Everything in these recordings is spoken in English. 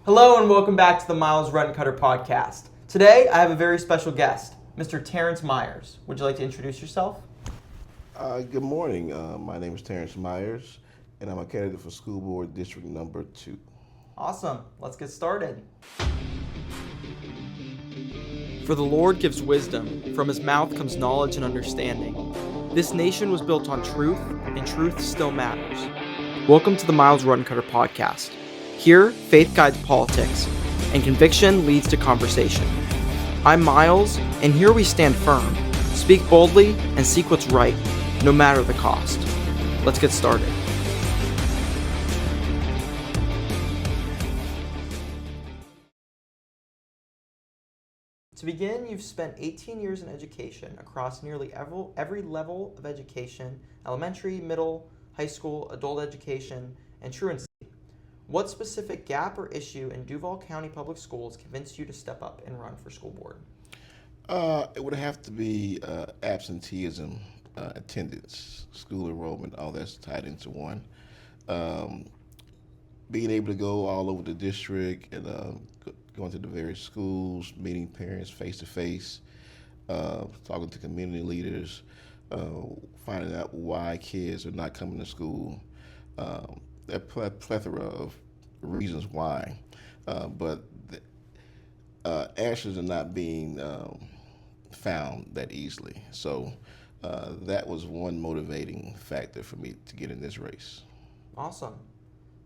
Hello and welcome back to the Myles Ruttencutter Podcast. Today I have a very special guest, Mr. Terence Myers. Would you like to introduce yourself? Good morning. My name is Terence Myers, and I'm a candidate for School Board District Number 2. Awesome. Let's get started. For the Lord gives wisdom, from his mouth comes knowledge and understanding. This nation was built on truth, and truth still matters. Welcome to the Myles Ruttencutter Podcast. Here, faith guides politics, and conviction leads to conversation. I'm Myles, and here we stand firm, speak boldly, and seek what's right, no matter the cost. Let's get started. To begin, you've spent 18 years in education across nearly every level of education: elementary, middle, high school, adult education, and truancy. What specific gap or issue in Duval County Public Schools convinced you to step up and run for school board? It would have to be absenteeism, attendance, school enrollment, all that's tied into one. Being able to go all over the district and going to the various schools, meeting parents face to face, talking to community leaders, finding out why kids are not coming to school. A plethora of reasons why, but the answers are not being found that easily. So that was one motivating factor for me to get in this race. Awesome.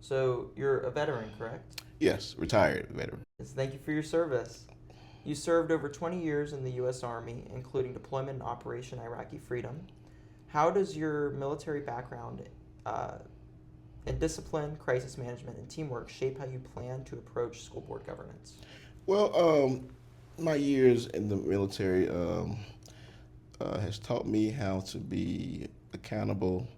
So you're a veteran, correct? Yes, retired veteran. Yes, thank you for your service. You served over 20 years in the U.S. Army, including deployment in Operation Iraqi Freedom. How does your military background and discipline, crisis management, and teamwork shape how you plan to approach school board governance? Well, my years in the military has taught me how to be accountable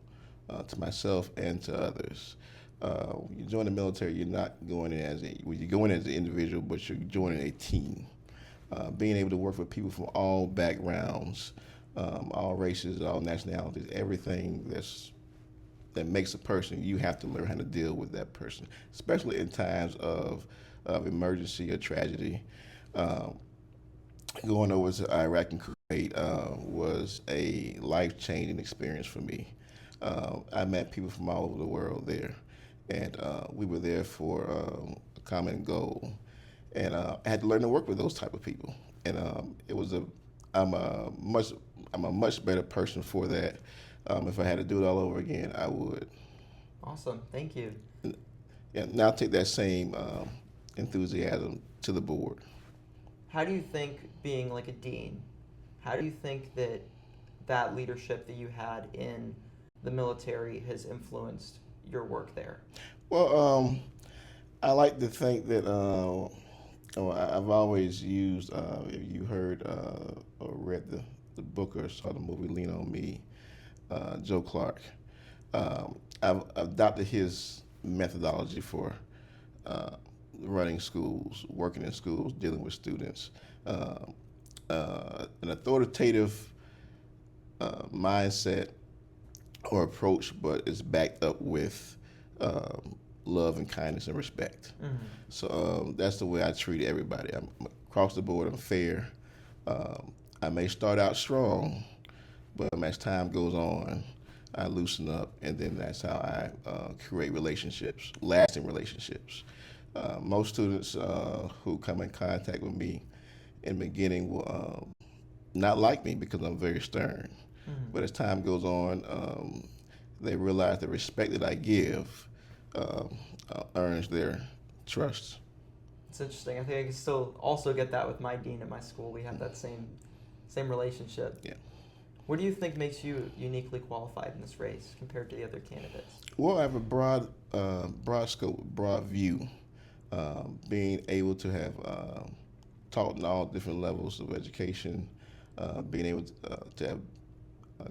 to myself and to others. When you join the military, you're not going in you go in as an individual, but you're joining a team. Being able to work with people from all backgrounds, all races, all nationalities, everything that makes a person, you have to learn how to deal with that person, especially in times of emergency or tragedy. Going over to Iraq and Kuwait was a life-changing experience for me. I met people from all over the world there, and we were there for a common goal. And I had to learn to work with those type of people. And I'm a much better person for that. If I had to do it all over again, I would. Awesome. Thank you. And now take that same enthusiasm to the board. How do you think, being like a dean, how do you think that leadership that you had in the military has influenced your work there? Well, I like to think that I've always used, if you heard or read the book or saw the movie Lean on Me, Joe Clark. I've adopted his methodology for running schools, working in schools, dealing with students. An authoritative mindset or approach, but it's backed up with love and kindness and respect. Mm-hmm. So that's the way I treat everybody. I'm across the board, I'm fair. I may start out strong, but as time goes on, I loosen up, and then that's how I create relationships, lasting relationships. Most students who come in contact with me in the beginning will not like me because I'm very stern. Mm-hmm. But as time goes on, they realize the respect that I give earns their trust. It's interesting. I think I can still also get that with my dean at my school. We have that same relationship. Yeah. What do you think makes you uniquely qualified in this race compared to the other candidates? Well, I have a broad scope, broad view. Being able to have taught in all different levels of education, being able to have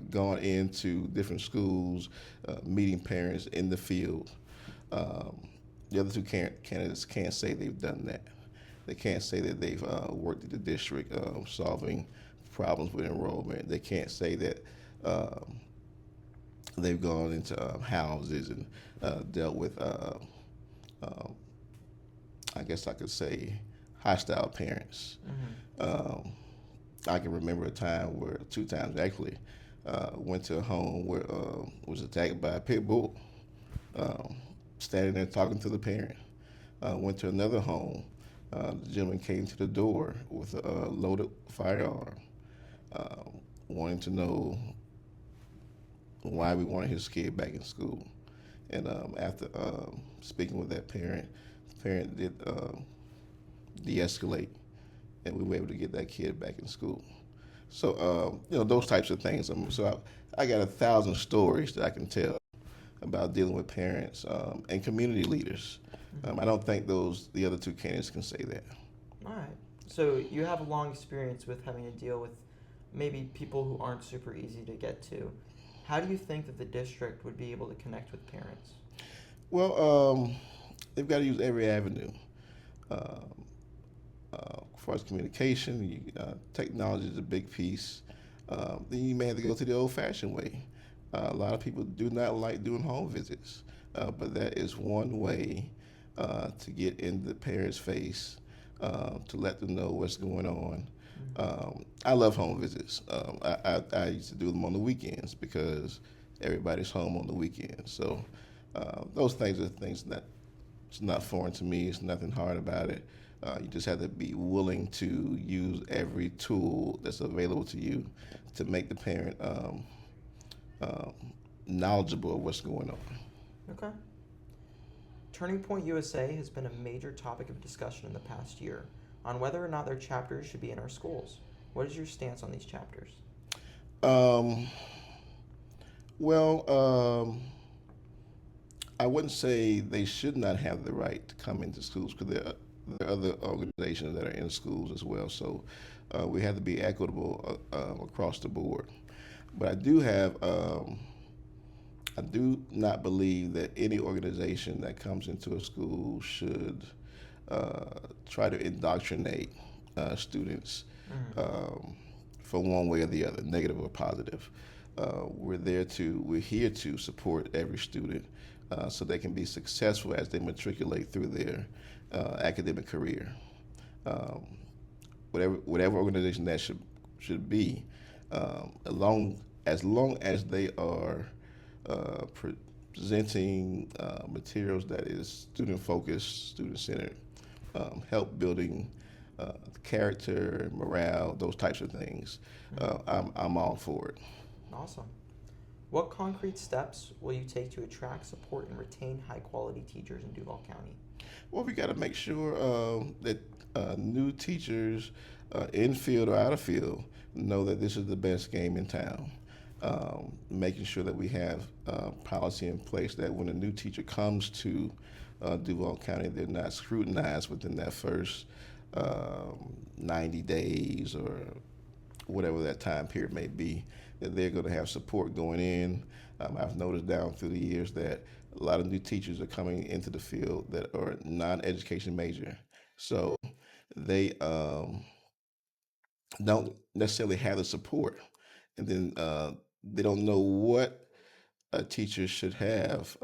gone into different schools, meeting parents in the field. The other two candidates can't say they've done that. They can't say that they've worked at the district solving problems with enrollment. They can't say that they've gone into houses and dealt with I guess I could say, hostile parents. I can remember a time where, 2 times actually, went to a home where was attacked by a pit bull, standing there talking to the parent. Went to another home. The gentleman came to the door with a loaded firearm, wanting to know why we wanted his kid back in school. And after speaking with that parent, the parent did de-escalate, and we were able to get that kid back in school. So, those types of things. So I got 1,000 stories that I can tell about dealing with parents and community leaders. I don't think the other two candidates can say that. All right. So you have a long experience with having to deal with maybe people who aren't super easy to get to. How do you think that the district would be able to connect with parents? Well, they've got to use every avenue. As far as communication, technology is a big piece. Then you may have to go to the old-fashioned way. A lot of people do not like doing home visits, but that is one way to get in the parents' face, to let them know what's going on. I love home visits. I used to do them on the weekends because everybody's home on the weekends. So those things are things that it's not foreign to me. It's nothing hard about it. You just have to be willing to use every tool that's available to you to make the parent knowledgeable of what's going on. Okay. Turning Point USA has been a major topic of discussion in the past year on whether or not their chapters should be in our schools. What is your stance on these chapters? I wouldn't say they should not have the right to come into schools, because there are other organizations that are in schools as well. So we have to be equitable across the board. But I do not believe that any organization that comes into a school should try to indoctrinate students for one way or the other, negative or positive. We're here to support every student so they can be successful as they matriculate through their academic career. Whatever organization that should be, as long as they are presenting materials that is student-focused, student-centered, help building character, morale, those types of things. I'm all for it. Awesome. What concrete steps will you take to attract, support, and retain high-quality teachers in Duval County? Well, we got to make sure that new teachers, in field or out of field, know that this is the best game in town. Making sure that we have policy in place that when a new teacher comes to Duval County, they're not scrutinized within that first 90 days or whatever that time period may be, that they're going to have support going in. I've noticed down through the years that a lot of new teachers are coming into the field that are non-education major. So they don't necessarily have the support. And then they don't know what a teacher should have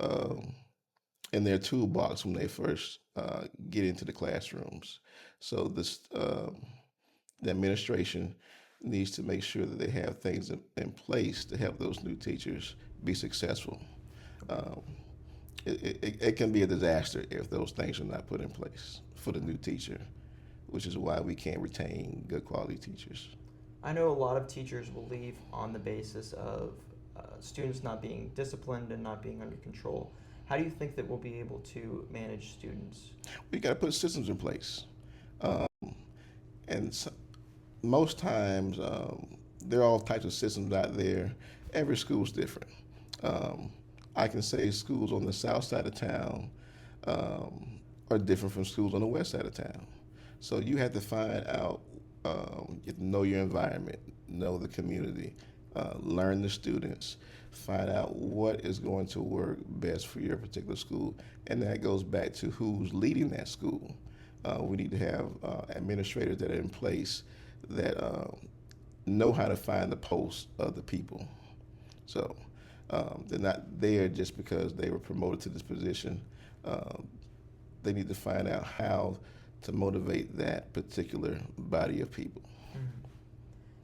in their toolbox when they first get into the classrooms. So the administration needs to make sure that they have things in place to help those new teachers be successful. It can be a disaster if those things are not put in place for the new teacher, which is why we can't retain good quality teachers. I know a lot of teachers will leave on the basis of students not being disciplined and not being under control. How do you think that we'll be able to manage students? We got to put systems in place. Most times, there are all types of systems out there. Every school's different. I can say schools on the south side of town are different from schools on the west side of town. So you have to find out, you have to know your environment, know the community, learn the students, find out what is going to work best for your particular school. And that goes back to who's leading that school. We need to have administrators that are in place that know how to find the pulse of the people. So they're not there just because they were promoted to this position. they need to find out how to motivate that particular body of people. Mm-hmm.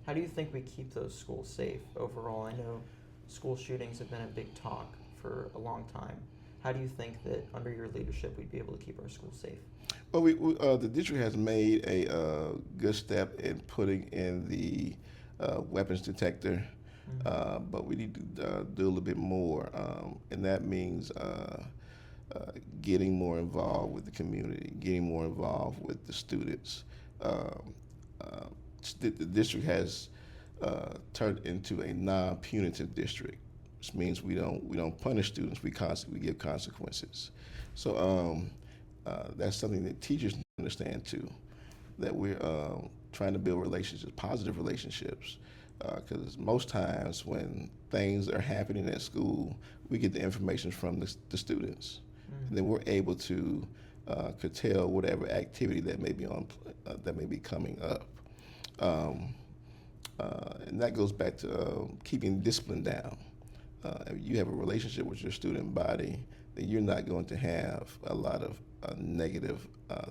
How do you think we keep those schools safe overall? I know school shootings have been a big talk for a long time. How do you think that under your leadership we'd be able to keep our schools safe? Well, the district has made a good step in putting in the weapons detector, but we need to do a little bit more, and that means getting more involved with the community, getting more involved with the students. The district has turned into a non-punitive district, which means we don't punish students. We give consequences. So that's something that teachers understand too. That we're trying to build relationships, positive relationships, because most times when things are happening at school, we get the information from the students, and then we're able to curtail whatever activity that may be coming up. And that goes back to keeping discipline down. If you have a relationship with your student body, then you're not going to have a lot of negative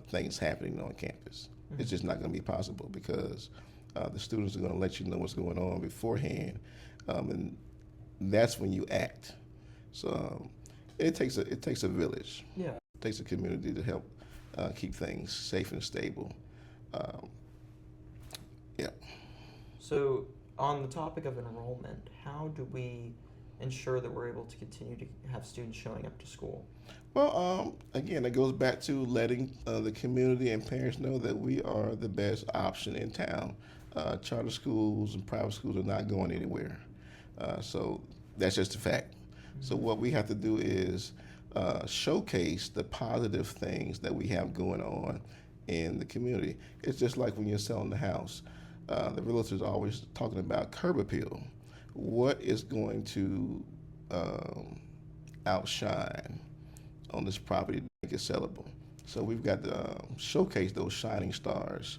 things happening on campus. Mm-hmm. It's just not going to be possible because the students are going to let you know what's going on beforehand, and that's when you act. So it takes a village. Yeah. It takes a community to help keep things safe and stable. Yeah. So on the topic of enrollment, how do we ensure that we're able to continue to have students showing up to school? Well, again, it goes back to letting the community and parents know that we are the best option in town. Charter schools and private schools are not going anywhere. So that's just a fact. Mm-hmm. So what we have to do is showcase the positive things that we have going on in the community. It's just like when you're selling the house. The realtor's always talking about curb appeal. What is going to outshine on this property to make it sellable? So we've got to showcase those shining stars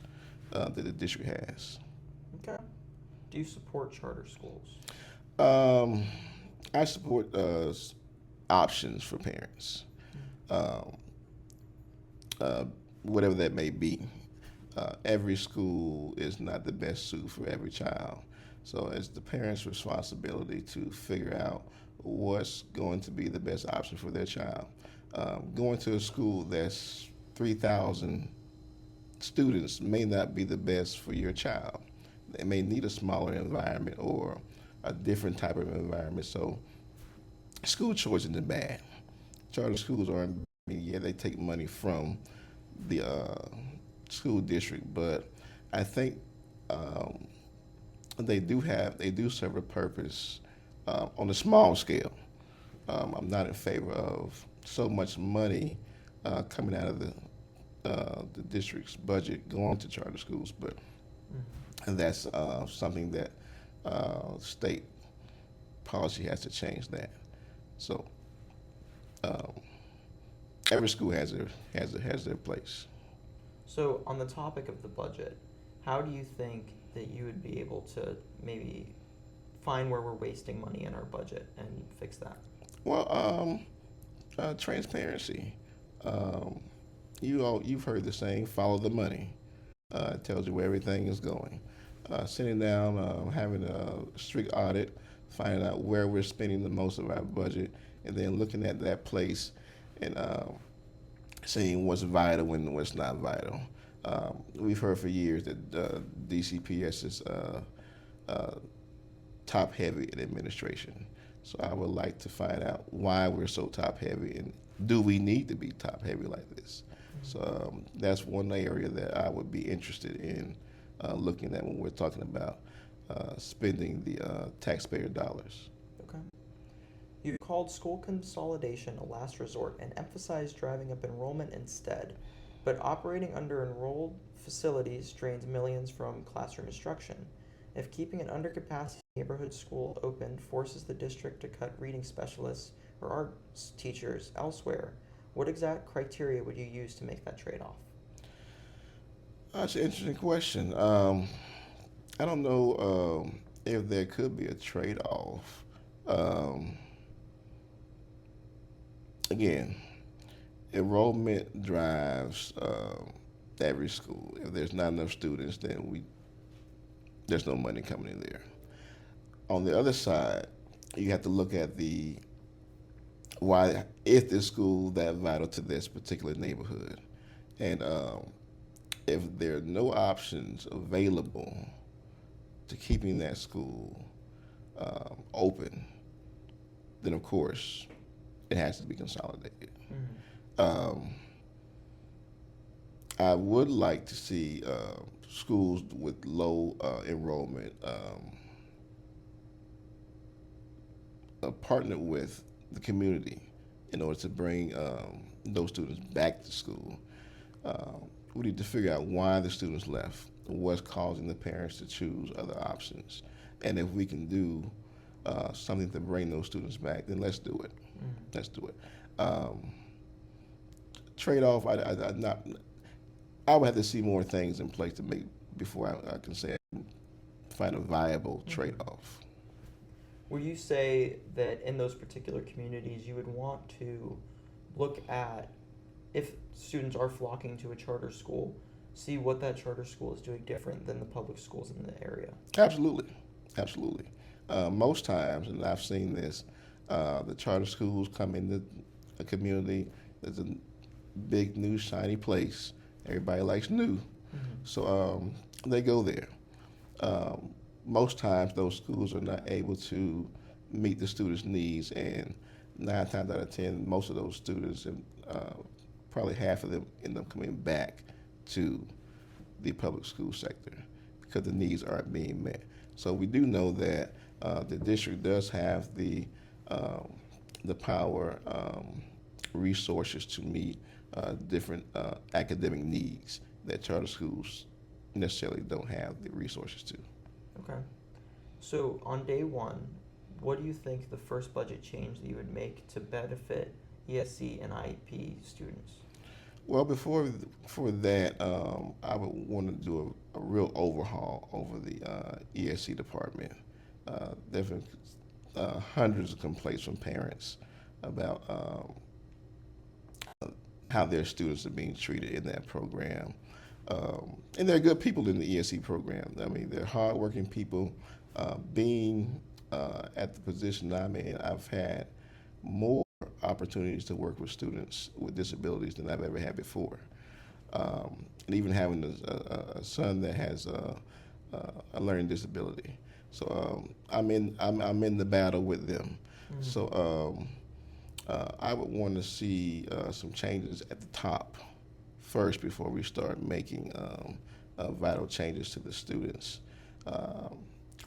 that the district has. Okay. Do you support charter schools? I support options for parents, whatever that may be. Every school is not the best suit for every child. So it's the parents' responsibility to figure out what's going to be the best option for their child. Going to a school that's 3,000 students may not be the best for your child. They may need a smaller environment or a different type of environment. So school choice isn't bad. Charter schools aren't, yeah, they take money from the school district, but I think they do serve a purpose on a small scale. I'm not in favor of so much money coming out of the district's budget going to charter schools, but that's something that state policy has to change that. So every school has their place. So on the topic of the budget, how do you think that you would be able to maybe find where we're wasting money in our budget and fix that? Well, transparency. You've heard the saying, follow the money. It tells you where everything is going. Sitting down, having a strict audit, finding out where we're spending the most of our budget, and then looking at that place and seeing what's vital and what's not vital. We've heard for years that DCPS is top-heavy in administration. So I would like to find out why we're so top-heavy, and do we need to be top-heavy like this? So that's one area that I would be interested in looking at when we're talking about spending the taxpayer dollars. Okay. You've called school consolidation a last resort and emphasized driving up enrollment instead, but operating under enrolled facilities drains millions from classroom instruction. If keeping an undercapacity neighborhood school open forces the district to cut reading specialists or arts teachers elsewhere, what exact criteria would you use to make that trade-off? That's an interesting question. I don't know if there could be a trade-off. Again, enrollment drives every school. If there's not enough students, then there's no money coming in there. On the other side, you have to look at why is this school that vital to this particular neighborhood, and if there are no options available to keeping that school open, then of course it has to be consolidated. I would like to see schools with low enrollment partner with the community in order to bring those students back to school. We need to figure out why the students left, what's causing the parents to choose other options, and if we can do something to bring those students back, then let's do it. Let's do it. Trade-off, I would have to see more things in place to make before I can say find a viable trade-off. Would you say that in those particular communities you would want to look at, if students are flocking to a charter school, see what that charter school is doing different than the public schools in the area? Absolutely. Most times, and I've seen this, the charter schools come into a community that's a big, new, shiny place. Everybody likes new. So they go there. Most times those schools are not able to meet the students' needs, and 9 times out of 10, most of those students, and probably half of them, end up coming back to the public school sector because the needs aren't being met. So we do know that the district does have the power, resources to meet different academic needs that charter schools necessarily don't have the resources to. Okay. So on day one, what do you think the first budget change that you would make to benefit ESC and IEP students? Well, before that, I would want to do a real overhaul over the ESC department. There have been hundreds of complaints from parents about how their students are being treated in that program. And there are good people in the ESC program. I mean, they're hardworking people. Being at the position I'm in, I've had more opportunities to work with students with disabilities than I've ever had before. And even having a son that has a learning disability. So I'm in the battle with them. So I would want to see some changes at the top first before we start making vital changes to the students.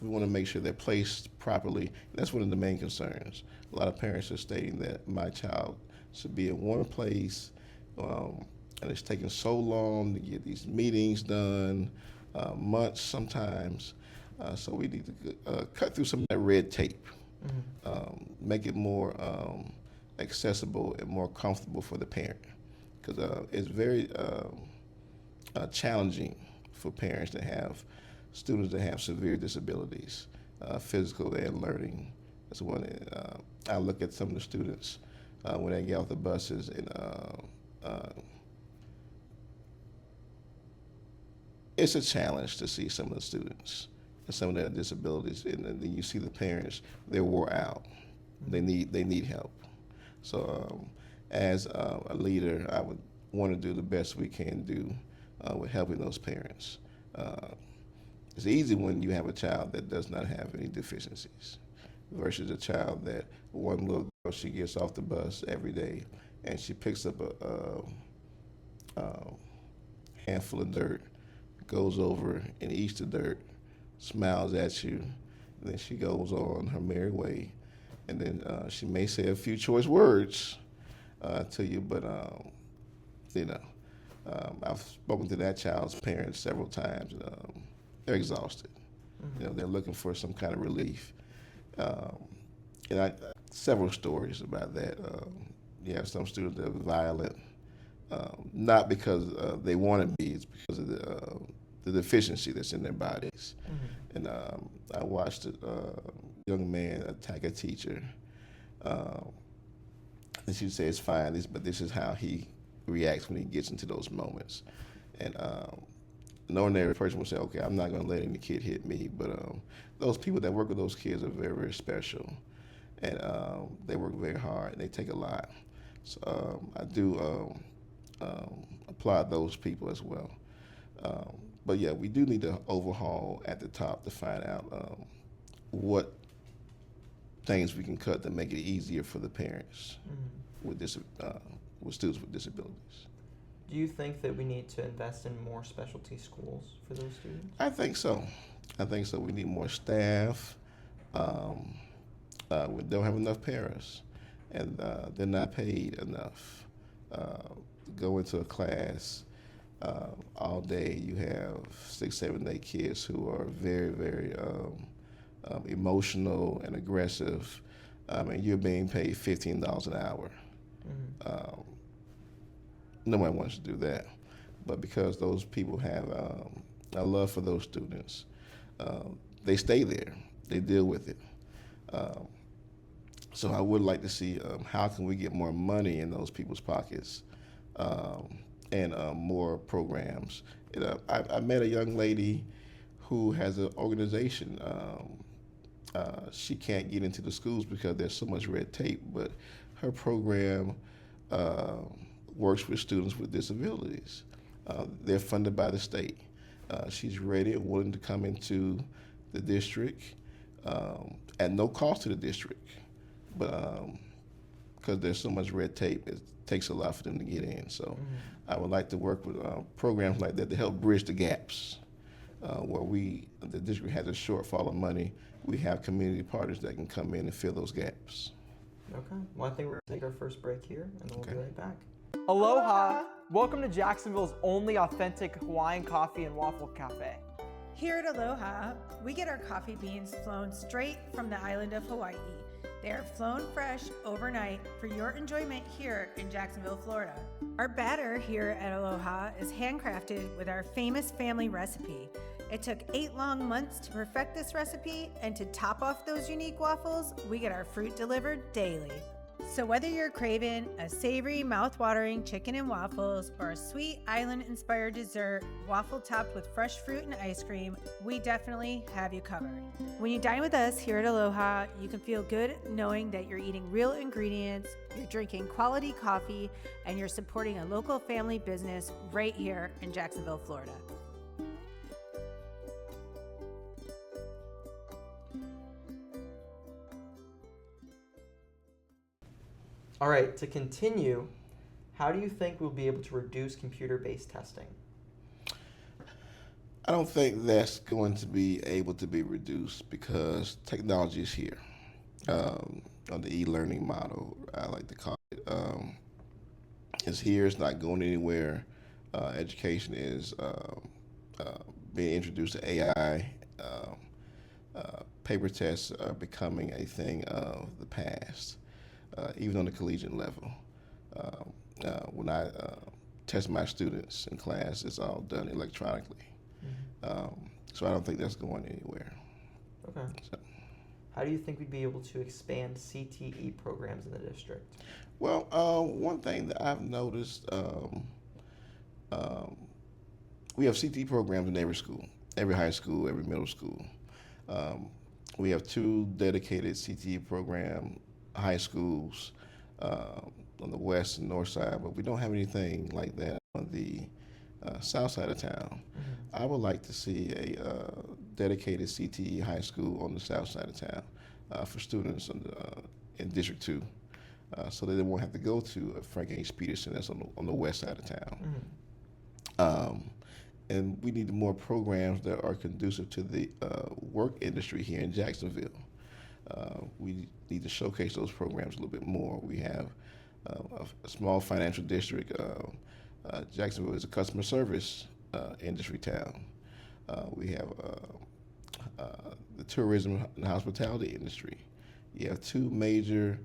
We want to make sure they're placed properly. That's one of the main concerns. A lot of parents are stating that my child should be in one place, and it's taking so long to get these meetings done, months sometimes. So we need to cut through some of that red tape, make it more accessible and more comfortable for the parent. Because it's very challenging for parents to have students that have severe disabilities, physical and learning. That's one. I look at some of the students when they get off the buses, and it's a challenge to see some of the students and some of their disabilities, and then you see the parents, they're wore out. They need help. So as a leader, I would want to do the best we can do with helping those parents. It's easy when you have a child that does not have any deficiencies versus a child that one little girl, she gets off the bus every day and she picks up a handful of dirt, goes over and eats the dirt, smiles at you, and then she goes on her merry way. And then she may say a few choice words to you, but I've spoken to that child's parents several times. They're exhausted. They're looking for some kind of relief. And several stories about that. You have some students that are violent, not because they want to be, it's because of the deficiency that's in their bodies. And I watched a young man attack a teacher. And she said, it's fine, but this is how he reacts when he gets into those moments. And an ordinary person would say, okay, I'm not going to let any kid hit me. But those people that work with those kids are very, very special. And they work very hard, and they take a lot. So I do applaud those people as well. But yeah, we do need to overhaul at the top to find out what things we can cut to make it easier for the parents with students with disabilities. Do you think that we need to invest in more specialty schools for those students? I think so. We need more staff. We don't have enough parents, and they're not paid enough. Go into a class all day, you have 6, 7, 8 kids who are very, very emotional and aggressive, and you're being paid $15 an hour. Nobody wants to do that, but because those people have a love for those students, they stay there. They deal with it. So I would like to see how can we get more money in those people's pockets, and more programs. I met a young lady who has an organization. She can't get into the schools because there's so much red tape, but her program works with students with disabilities. They're funded by the state. She's ready and willing to come into the district at no cost to the district, but because there's so much red tape, it takes a lot for them to get in. So I would like to work with programs like that to help bridge the gaps. Where the district has a shortfall of money, we have community partners that can come in and fill those gaps. Okay. Well, I think we're going to take our first break here, and then we'll be right back. Aloha! Welcome to Jacksonville's only authentic Hawaiian coffee and waffle cafe. Here at Aloha, we get our coffee beans flown straight from the island of Hawaii. They are flown fresh overnight for your enjoyment here in Jacksonville, Florida. Our batter here at Aloha is handcrafted with our famous family recipe. It took 8 long months to perfect this recipe, and to top off those unique waffles, we get our fruit delivered daily. So whether you're craving a savory, mouth-watering chicken and waffles or a sweet island-inspired dessert, waffle topped with fresh fruit and ice cream, we definitely have you covered. When you dine with us here at Aloha, you can feel good knowing that you're eating real ingredients, you're drinking quality coffee, and you're supporting a local family business right here in Jacksonville, Florida. All right, to continue, how do you think we'll be able to reduce computer-based testing? I don't think that's going to be able to be reduced because technology is here. On the e-learning model, I like to call it, it's here, it's not going anywhere. Education is being introduced to AI. Paper tests are becoming a thing of the past. Even on the collegiate level. When I test my students in class, it's all done electronically. So I don't think that's going anywhere. Okay. So. How do you think we'd be able to expand CTE programs in the district? Well, one thing that I've noticed, we have CTE programs in every school, every high school, every middle school. We have 2 dedicated CTE programs, high schools on the west and north side, but we don't have anything like that on the south side of town. I would like to see a dedicated CTE high school on the south side of town for students in District 2, so that they won't have to go to Frank H. Peterson that's on the west side of town. And we need more programs that are conducive to the work industry here in Jacksonville. We need to showcase those programs a little bit more. We have a small financial district. Jacksonville is a customer service industry town. We have the tourism and hospitality industry. You have 2 major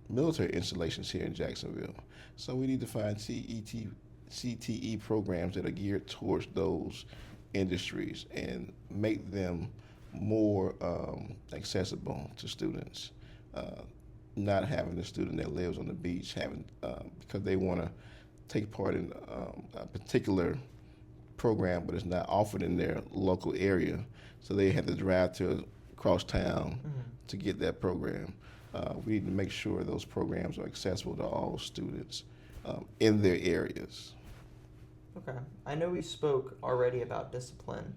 military installations here in Jacksonville. So we need to find CTE programs that are geared towards those industries and make them more accessible to students. not having a student that lives on the beach having because they want to take part in a particular program, but it's not offered in their local area, so they have to drive to across town to get that program. We need to make sure those programs are accessible to all students in their areas. Okay. I know we spoke already about discipline,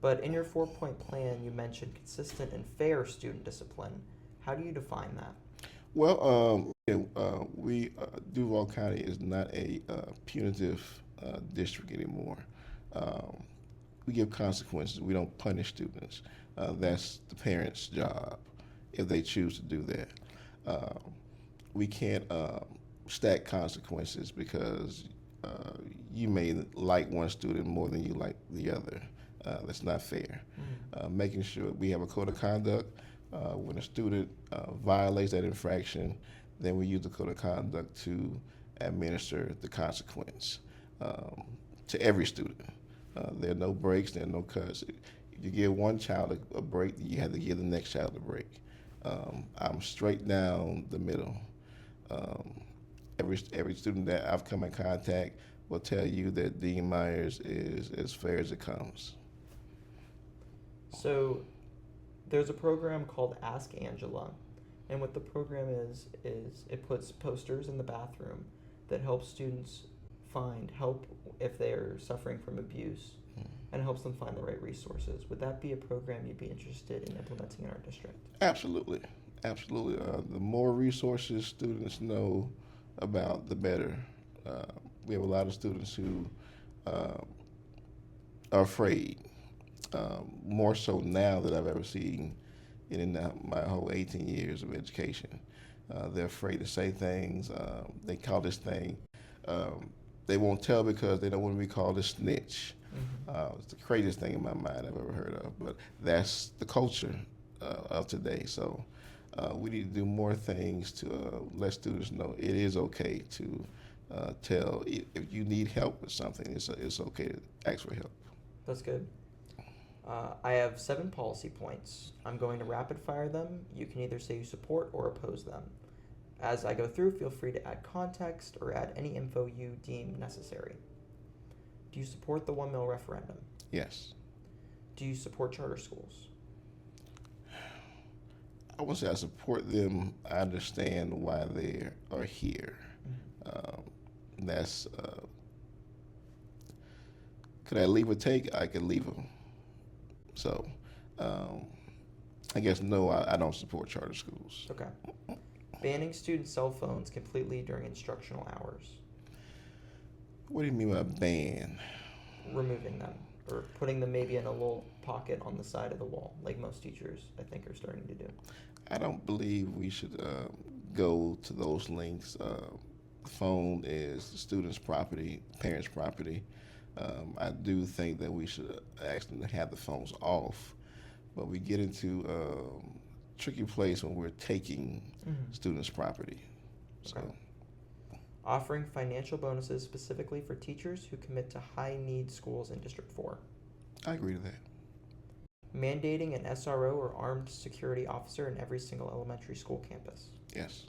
but in your 4-point plan, you mentioned consistent and fair student discipline. How do you define that? Well, Duval County is not a punitive district anymore. We give consequences. We don't punish students. That's the parents' job if they choose to do that. We can't stack consequences because you may like one student more than you like the other. That's not fair. Making sure we have a code of conduct. When a student violates that infraction, then we use the code of conduct to administer the consequence to every student. There are no breaks, there are no cuts. If you give one child a break, you have to give the next child a break. I'm straight down the middle. Every student that I've come in contact will tell you that Dean Myers is as fair as it comes. So there's a program called Ask Angela, and what the program is it puts posters in the bathroom that help students find help if they're suffering from abuse and helps them find the right resources. Would that be a program you'd be interested in implementing in our district? Absolutely. The more resources students know about, the better. We have a lot of students who are afraid, more so now than I've ever seen in my whole 18 years of education. They're afraid to say things. They call this thing, they won't tell because they don't want to be called a snitch. It's the craziest thing in my mind I've ever heard of, but that's the culture of today. So we need to do more things to let students know it is okay to tell. If you need help with something, it's okay to ask for help. That's good. I have 7 policy points. I'm going to rapid fire them. You can either say you support or oppose them. As I go through, feel free to add context or add any info you deem necessary. Do you support the 1 mil referendum? Yes. Do you support charter schools? I won't say I support them. I understand why they are here. Could I leave or take? I could leave them. So, I guess no, I don't support charter schools. Okay. Banning student cell phones completely during instructional hours. What do you mean by ban? Removing them, or putting them maybe in a little pocket on the side of the wall, like most teachers, I think, are starting to do. I don't believe we should go to those lengths. The phone is the student's property, parents' property. I do think that we should ask them to have the phones off, but we get into a tricky place when we're taking students' property. Okay. So, offering financial bonuses specifically for teachers who commit to high-need schools in District 4. I agree to that. Mandating an SRO or armed security officer in every single elementary school campus. Yes.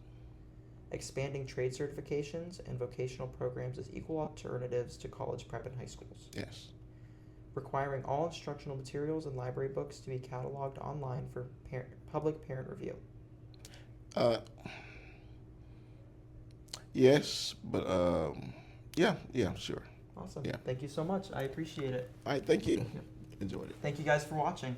Expanding trade certifications and vocational programs as equal alternatives to college prep and high schools. Yes. Requiring all instructional materials and library books to be cataloged online for public parent review. Yes, but yeah, sure. Awesome. Yeah. Thank you so much. I appreciate it. All right, thank you. Enjoyed it. Thank you guys for watching.